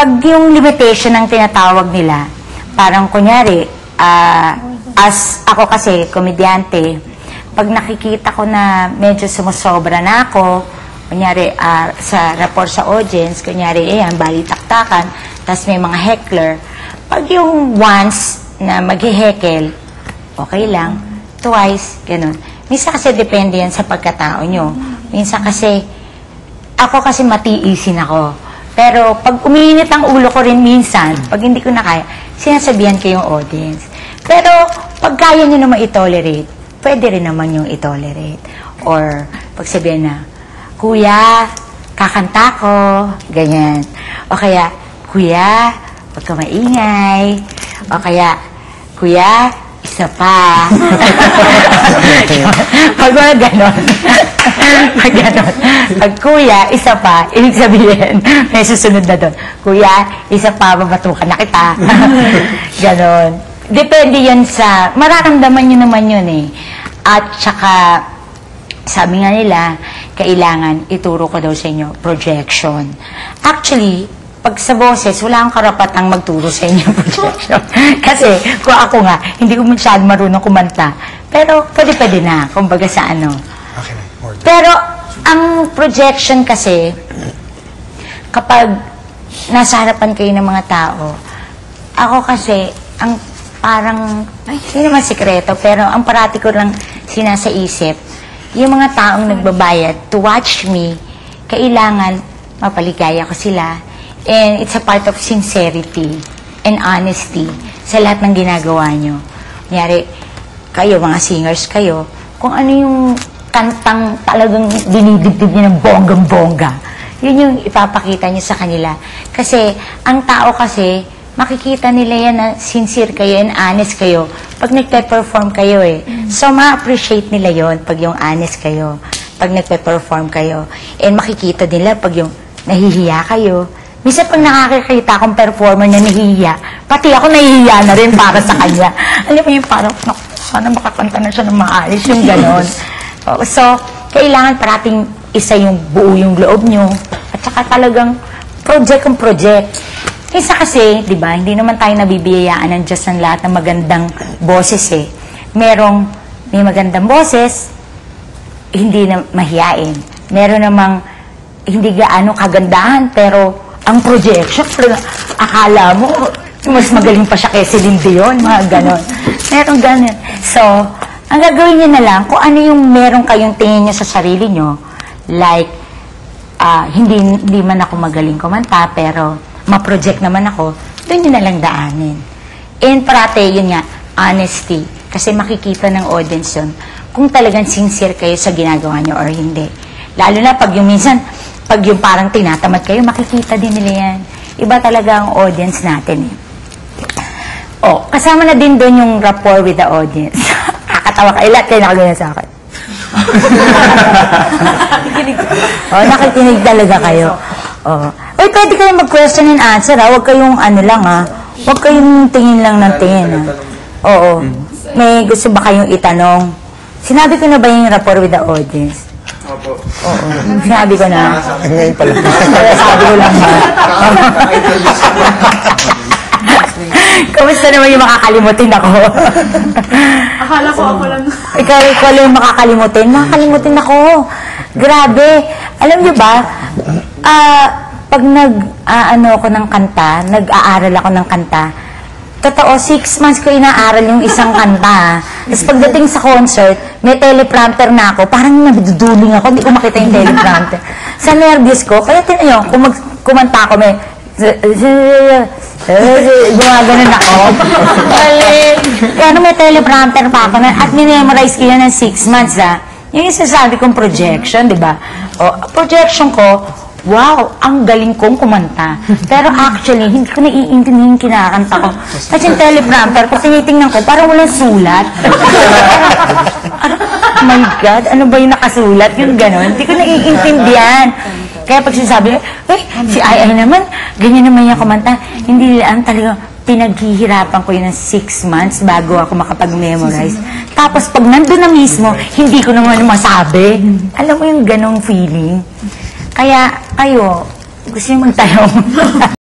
pag yung limitation ng tinatawag nila, parang kunyari, as ako kasi, komedyante, pag nakikita ko na medyo sumusobra na ako, kunyari, sa rapport sa audience, kunyari, balitaktakan, tapos may mga heckler, pag yung once na maghihekel, okay lang, twice, ganun. Minsan kasi depende yan sa pagkatao nyo. Minsan kasi, ako kasi matiisin ako. Pero pag umiinit ang ulo ko rin minsan, pag hindi ko na kaya, sinasabihan ko yung audience. Pero pag kaya nyo naman i-tolerate, pwede rin naman yung i-tolerate. Or pag sabihin na, Kuya, kakanta ko, ganyan. O kaya, Kuya, huwag ka maingay. O kaya, Kuya, isa pa. Pag mga ganon. Pag ganon. Pag Kuya, isa pa, ibig sabihin, may susunod na doon. Kuya, isa pa, babatukan na kita. Ganon. Depende yan sa, mararamdaman nyo naman yun eh. At saka, sabi nga nila, kailangan ituro ko daw sa inyo, projection. Actually, pag sa boses, wala akong karapatang magturo sa inyo projection. Kasi, kung ako nga, hindi ko masyadong marunong kumanta. Pero, pwede na, kumbaga sa ano. Okay, pero, ang projection kasi, kapag nasa harapan kayo ng mga tao, ako kasi, ang parang, hindi naman sikreto, pero ang parati ko lang sinasaisip, yung mga taong nagbabayad to watch me, kailangan mapaligaya ko sila. And it's a part of sincerity and honesty sa lahat ng ginagawa nyo. Kunyari, kayo, mga singers kayo, kung ano yung kantang talagang dinidibdib nyo ng bonggang-bongga, yun yung ipapakita nyo sa kanila. Kasi, ang tao kasi, makikita nila yan na sincere kayo and honest kayo pag nagpe-perform kayo eh. So, ma-appreciate nila yon pag yung honest kayo, pag nagpe-perform kayo. And makikita nila pag yung nahihiya kayo. Minsan pag nakakikita akong performer na nahihiya, pati ako nahihiya na rin para sa kanya. Alam mo yung parang, sana makakanta na siya ng maayos, yung ganon. So, kailangan parating isa yung buo yung loob nyo. At saka talagang project ang project. Isa kasi, di ba, hindi naman tayo nabibiyayaan ng Diyos ng lahat ng magandang boses eh. May magandang boses, hindi na mahiyain. Meron namang hindi gaano kagandahan, pero ang projection, akala mo, mas magaling pa siya kay Celine Dion, mga ganon. Meron ganon. So, ang gagawin niyo na lang, kung ano yung meron kayong tingin niyo sa sarili niyo, like, hindi man ako magaling kumanta, pero ma-project naman ako, doon nyo na lang daanin. And parate, yun nga, honesty. Kasi makikita ng audience yun kung talagang sincere kayo sa ginagawa nyo or hindi. Lalo na pag yung minsan, pag yung parang tinatamad kayo, makikita din nila yan. Iba talaga ang audience natin eh. Oh, kasama na din doon yung rapport with the audience. Kakatawa kayo, lahat kayo nakaganyan sa akin. Nakikinig talaga kayo. Oh. Uy, pwede kayong mag-question and answer, ha? Huwag kayong ano lang, ha? Huwag kayong tingin lang ng tingin, ha? Oo. May gusto ba kayong itanong? Sinabi ko na ba yung rapport with the audience? Opo. Oo. Sinabi ko na. Ngayon pala. Sabi ko lang, ha? Kamusta naman yung makakalimutin ako? Akala ko ako lang. Ikaw yung makakalimutin? Makakalimutin ako. Grabe. Alam niyo ba, pag nag-ano ako ng kanta, nag-aaral ako ng kanta, totoo, 6 months ko inaaral yung isang kanta. Tapos pagdating sa concert, may teleprompter na ako, parang nabiduduling ako, hindi ko makita yung teleprompter. Sa nervous ko, kaya tinayo, kung kumanta ako, may gumaganon ako. Kaya may teleprompter pa ako, at minimorize ko yan ng 6 months, ha. Yung isasabi kong projection, di ba? O, projection ko, wow, ang galing kong kumanta. Pero actually, hindi ko naiintindihan yung kinakanta ko. Kasi yung teleprompter, pag tinitingnan ko, parang walang sulat. Oh my God, ano ba yung nakasulat? Yung gano'n. Hindi ko naiintindihan. Kaya pag sinasabi, si Ai naman, ganyan naman yung kumanta. Hindi lang talaga, pinaghihirapan ko yun ng 6 months bago ako makapag-memorize. Tapos pag nandun na mismo, hindi ko naman masabi. Alam mo yung ganong feeling? Kaya kayo, gusto nyo magtayo.